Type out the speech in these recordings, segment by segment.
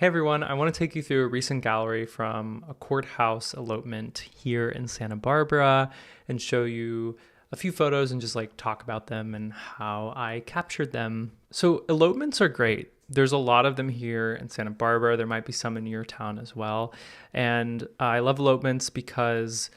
Hey everyone, I want to take you through a recent gallery from a Courthouse Elopement here in Santa Barbara and show you a few photos and just like talk about them and how I captured them. So elopements are great. There's a lot of them here in Santa Barbara. There might be some in your town as well. And I love elopements because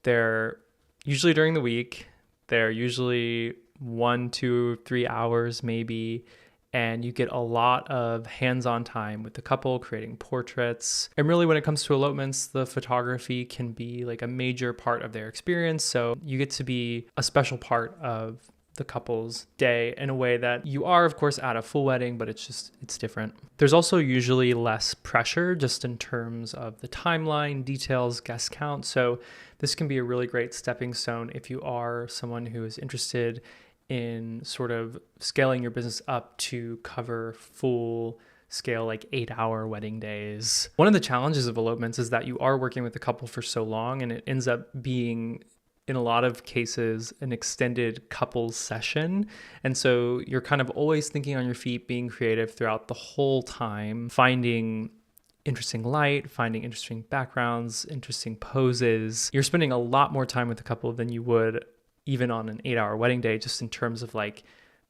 they're usually during the week. They're usually 1, 2, 3 hours maybe. And you get a lot of hands-on time with the couple creating portraits. And really when it comes to elopements, the photography can be like a major part of their experience. So you get to be a special part of the couple's day in a way that you are, of course, at a full wedding, but it's different. There's also usually less pressure just in terms of the timeline, details, guest count. So this can be a really great stepping stone if you are someone who is interested in sort of scaling your business up to cover full scale, like 8-hour wedding days. One of the challenges of elopements is that you are working with the couple for so long, and it ends up being, in a lot of cases, an extended couples session. And so you're kind of always thinking on your feet, being creative throughout the whole time, finding interesting light, finding interesting backgrounds, interesting poses. You're spending a lot more time with the couple than you would even on an 8-hour wedding day, just in terms of like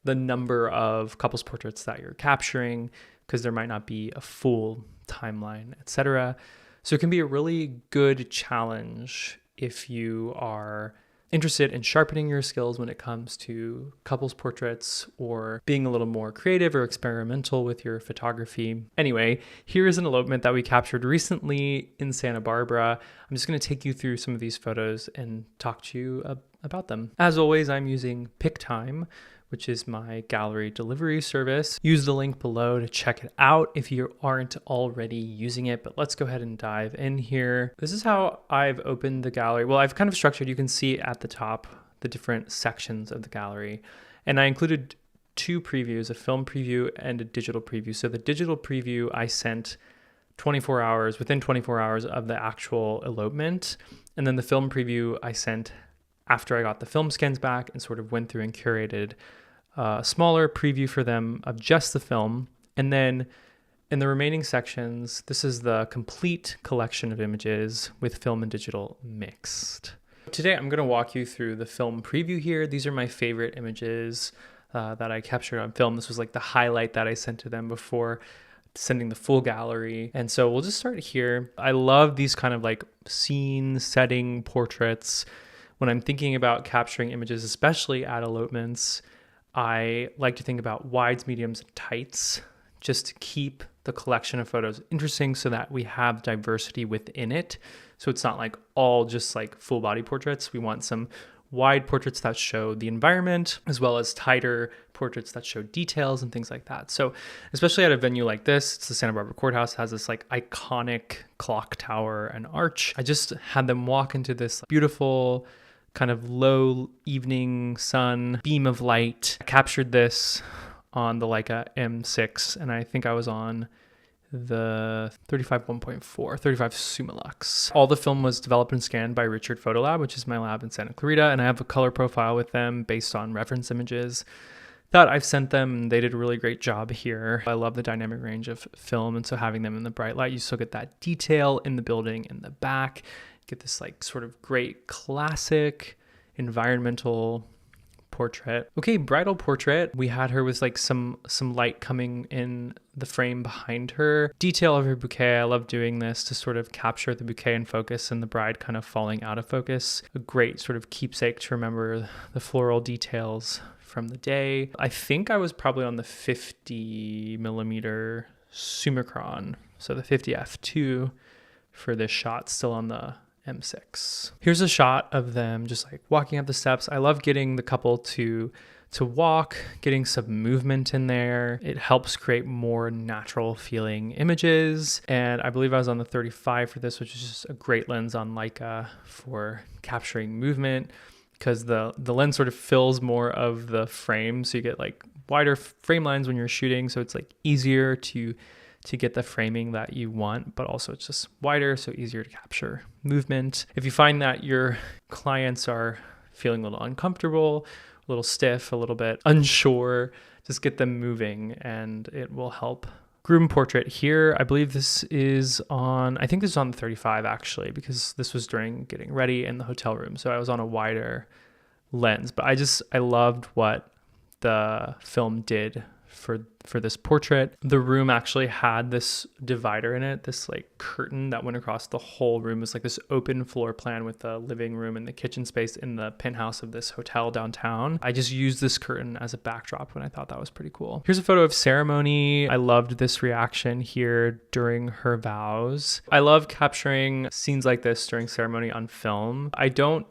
the number of couples portraits that you're capturing, because there might not be a full timeline, etc. So it can be a really good challenge if you are interested in sharpening your skills when it comes to couples portraits or being a little more creative or experimental with your photography. Anyway, here is an elopement that we captured recently in Santa Barbara. I'm just going to take you through some of these photos and talk to you about them. As always, I'm using PickTime, which is my gallery delivery service. Use the link below to check it out if you aren't already using it, but let's go ahead and dive in here. This is how I've opened the gallery. Well, I've kind of structured, you can see at the top the different sections of the gallery. And I included 2 previews, a film preview and a digital preview. So the digital preview I sent within 24 hours of the actual elopement. And then the film preview I sent after I got the film scans back and sort of went through and curated a smaller preview for them of just the film. And then in the remaining sections, this is the complete collection of images with film and digital mixed. Today, I'm going to walk you through the film preview here. These are my favorite images that I captured on film. This was like the highlight that I sent to them before sending the full gallery. And so we'll just start here. I love these kind of like scene setting portraits. When I'm thinking about capturing images, especially at elopements, I like to think about wides, mediums, and tights, just to keep the collection of photos interesting so that we have diversity within it. So it's not like all just like full body portraits. We want some wide portraits that show the environment, as well as tighter portraits that show details and things like that. So especially at a venue like this, it's the Santa Barbara Courthouse, has this like iconic clock tower and arch. I just had them walk into this beautiful kind of low evening sun beam of light. I captured this on the Leica M6, and I think I was on the 35 1.4, 35 Summilux. All the film was developed and scanned by Richard Photolab, which is my lab in Santa Clarita, and I have a color profile with them based on reference images that I've sent them, and they did a really great job here. I love the dynamic range of film, and so having them in the bright light, you still get that detail in the building in the back. Get this like sort of great classic environmental portrait. Okay, bridal portrait. We had her with like some light coming in the frame behind her. Detail of her bouquet. I love doing this to sort of capture the bouquet in focus and the bride kind of falling out of focus. A great sort of keepsake to remember the floral details from the day. I think I was probably on the 50 millimeter Summicron. So the 50 f2 for this shot, still on the M6. Here's a shot of them just like walking up the steps. I love getting the couple to walk, getting some movement in there. It helps create more natural feeling images. And I believe I was on the 35 for this, which is just a great lens on Leica for capturing movement, because the lens sort of fills more of the frame. So you get like wider frame lines when you're shooting. So it's like easier to get the framing that you want, but also it's just wider, so easier to capture movement. If you find that your clients are feeling a little uncomfortable, a little stiff, a little bit unsure, just get them moving and it will help groom portrait here. I believe this is on, I think this is on the 35 actually, because this was during getting ready in the hotel room. So I was on a wider lens, but I loved what the film did for this portrait. The room actually had this divider in it, this like curtain that went across the whole room. It was like this open floor plan with the living room and the kitchen space in the penthouse of this hotel downtown. I just used this curtain as a backdrop and I thought that was pretty cool. Here's a photo of ceremony. I loved this reaction here during her vows. I love capturing scenes like this during ceremony on film. I don't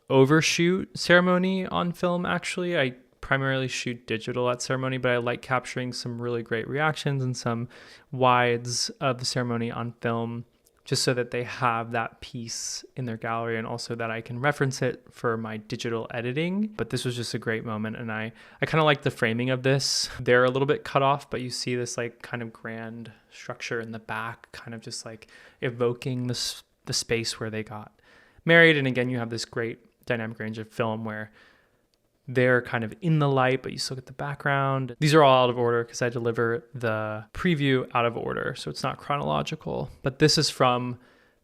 overshoot ceremony on film actually. I primarily shoot digital at ceremony, but I like capturing some really great reactions and some wides of the ceremony on film just so that they have that piece in their gallery and also that I can reference it for my digital editing. But this was just a great moment, and I kind of like the framing of this. They're a little bit cut off, but you see this like kind of grand structure in the back, kind of just like evoking the space where they got married. And again, you have this great dynamic range of film where they're kind of in the light, but you still get the background. These are all out of order because I deliver the preview out of order, so it's not chronological. But this is from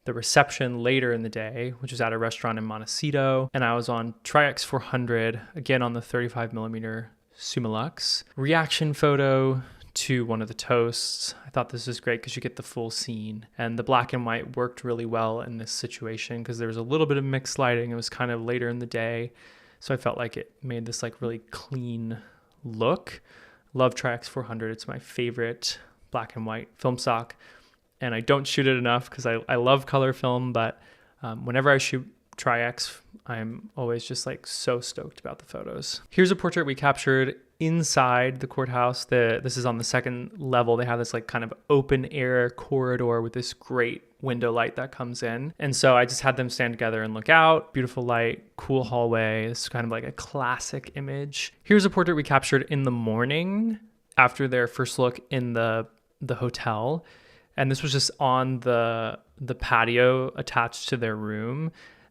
the reception later in the day, which was at a restaurant in Montecito. And I was on Tri-X 400, again on the 35mm Summilux. Reaction photo to one of the toasts. I thought this was great because you get the full scene. And the black and white worked really well in this situation because there was a little bit of mixed lighting. It was kind of later in the day. So I felt like it made this like really clean look. Love Tri-X 400. It's my favorite black and white film stock. And I don't shoot it enough because I love color film, but whenever I shoot Tri-X, I'm always just like so stoked about the photos. Here's a portrait we captured inside the courthouse. This is on the second level. They have this like kind of open air corridor with this great window light that comes in. And so I just had them stand together and look out. Beautiful light, cool hallway. This is kind of like a classic image. Here's a portrait we captured in the morning after their first look in the hotel. And this was just on the patio attached to their room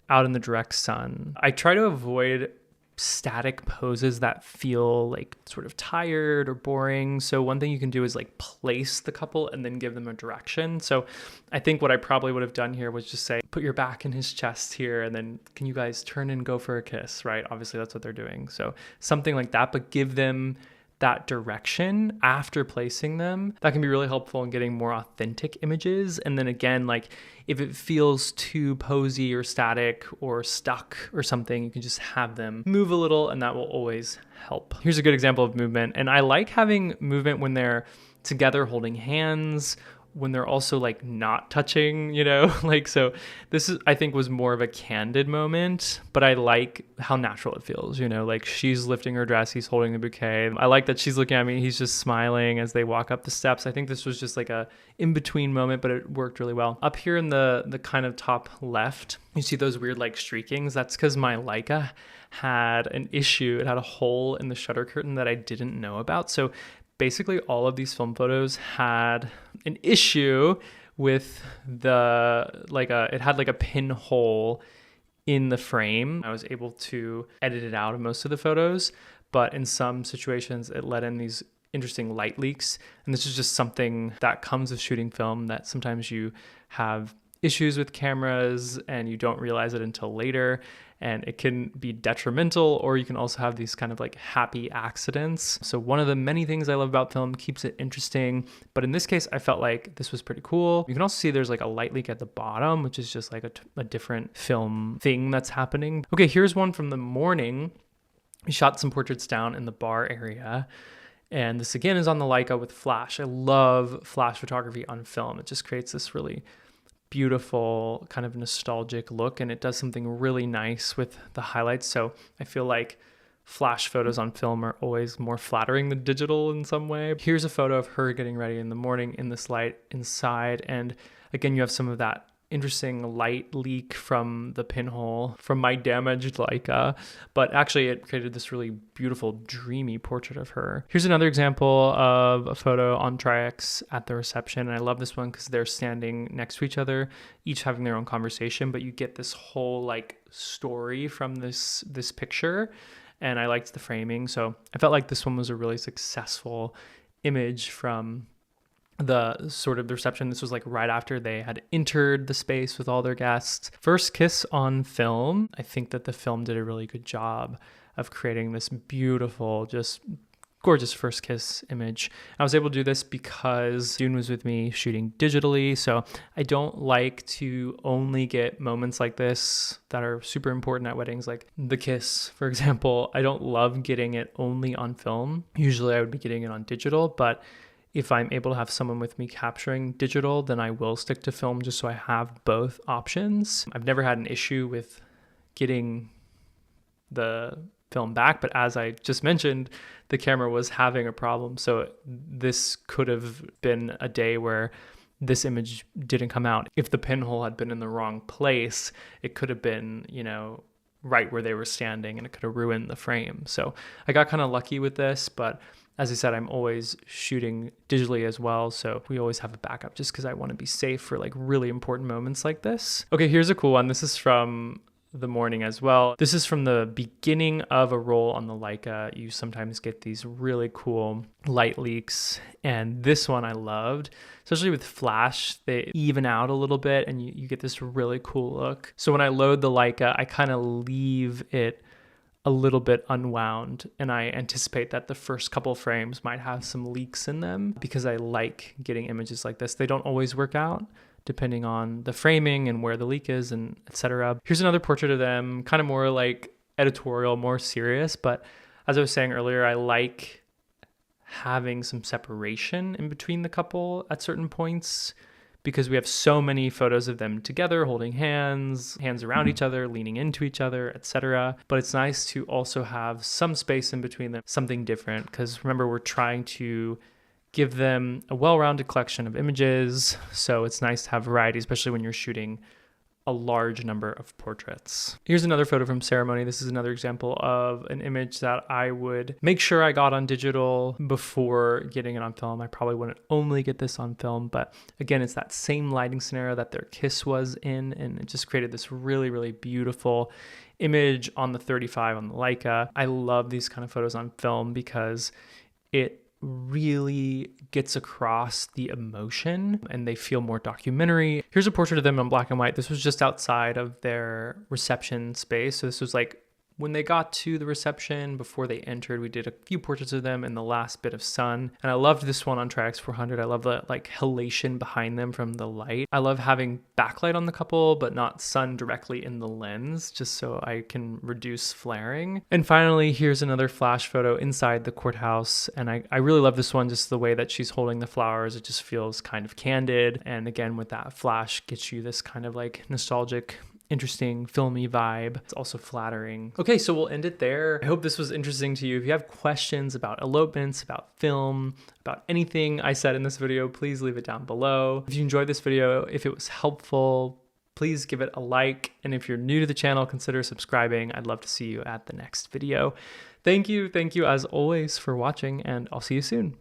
out in the direct sun. I try to avoid static poses that feel like sort of tired or boring. So one thing you can do is like place the couple and then give them a direction. So I think what I probably would have done here was just say, put your back in his chest here, and then can you guys turn and go for a kiss, right? Obviously that's what they're doing. So something like that, but give them that direction after placing them. That can be really helpful in getting more authentic images. And then again, like if it feels too posy or static or stuck or something, you can just have them move a little and that will always help. Here's a good example of movement. And I like having movement when they're together holding hands, when they're also like not touching, you know, like, so this is, I think was more of a candid moment, but I like how natural it feels, you know, like she's lifting her dress, he's holding the bouquet. I like that she's looking at me, he's just smiling as they walk up the steps. I think this was just like a in-between moment, but it worked really well. Up here in the kind of top left, you see those weird like streakings. That's because my Leica had an issue. It had a hole in the shutter curtain that I didn't know about. So basically all of these film photos had an issue with it had like a pinhole in the frame. I was able to edit it out of most of the photos, but in some situations it let in these interesting light leaks. And this is just something that comes with shooting film, that sometimes you have issues with cameras and you don't realize it until later. And it can be detrimental, or you can also have these kind of like happy accidents. So one of the many things I love about film, keeps it interesting. But in this case, I felt like this was pretty cool. You can also see there's like a light leak at the bottom, which is just like a different film thing that's happening. Okay, here's one from the morning. We shot some portraits down in the bar area. And this again is on the Leica with flash. I love flash photography on film. It just creates this really beautiful kind of nostalgic look, and it does something really nice with the highlights. So I feel like flash photos on film are always more flattering than digital in some way. Here's a photo of her getting ready in the morning in this light inside, and again you have some of that interesting light leak from the pinhole from my damaged Leica, but actually it created this really beautiful dreamy portrait of her. Here's another example of a photo on Tri-X at the reception, and I love this one because they're standing next to each other, each having their own conversation, but you get this whole like story from this picture, and I liked the framing. So I felt like this one was a really successful image from the sort of the reception. This was like right after they had entered the space with all their guests. First kiss on film. I think that the film did a really good job of creating this beautiful, just gorgeous first kiss image. I was able to do this because Dune was with me shooting digitally, so I don't like to only get moments like this that are super important at weddings, like the kiss, for example. I don't love getting it only on film. Usually I would be getting it on digital, but if I'm able to have someone with me capturing digital, then I will stick to film just so I have both options. I've never had an issue with getting the film back, but as I just mentioned, the camera was having a problem. So this could have been a day where this image didn't come out. If the pinhole had been in the wrong place, it could have been, right where they were standing, and it could have ruined the frame. So I got kind of lucky with this, but as I said, I'm always shooting digitally as well, so we always have a backup just because I want to be safe for like really important moments like this. Okay, here's a cool one. This is from the morning as well. This is from the beginning of a roll on the Leica. You sometimes get these really cool light leaks, and this one I loved, especially with flash. They even out a little bit and you get this really cool look. So when I load the Leica, I kind of leave it a little bit unwound, and I anticipate that the first couple frames might have some leaks in them because I like getting images like this. They don't always work out depending on the framing and where the leak is, and etc. Here's another portrait of them, kind of more like editorial, more serious, but as I was saying earlier, I like having some separation in between the couple at certain points, because we have so many photos of them together, holding hands around each other, leaning into each other, etc. But it's nice to also have some space in between them, something different, because remember, we're trying to give them a well-rounded collection of images. So it's nice to have variety, especially when you're shooting a large number of portraits. Here's another photo from ceremony. This is another example of an image that I would make sure I got on digital before getting it on film. I probably wouldn't only get this on film, but again, it's that same lighting scenario that their kiss was in, and it just created this really, really beautiful image on the 35 on the Leica. I love these kind of photos on film because it really gets across the emotion and they feel more documentary. Here's a portrait of them in black and white. This was just outside of their reception space. So this was like when they got to the reception, before they entered, we did a few portraits of them in the last bit of sun. And I loved this one on Tri-X 400. I love the like halation behind them from the light. I love having backlight on the couple, but not sun directly in the lens, just so I can reduce flaring. And finally, here's another flash photo inside the courthouse. And I really love this one, just the way that she's holding the flowers. It just feels kind of candid. And again, with that flash, gets you this kind of like nostalgic, interesting, filmy vibe. It's also flattering. Okay, so we'll end it there. I hope this was interesting to you. If you have questions about elopements, about film, about anything I said in this video, please leave it down below. If you enjoyed this video, if it was helpful, please give it a like. And if you're new to the channel, consider subscribing. I'd love to see you at the next video. Thank you as always for watching, and I'll see you soon.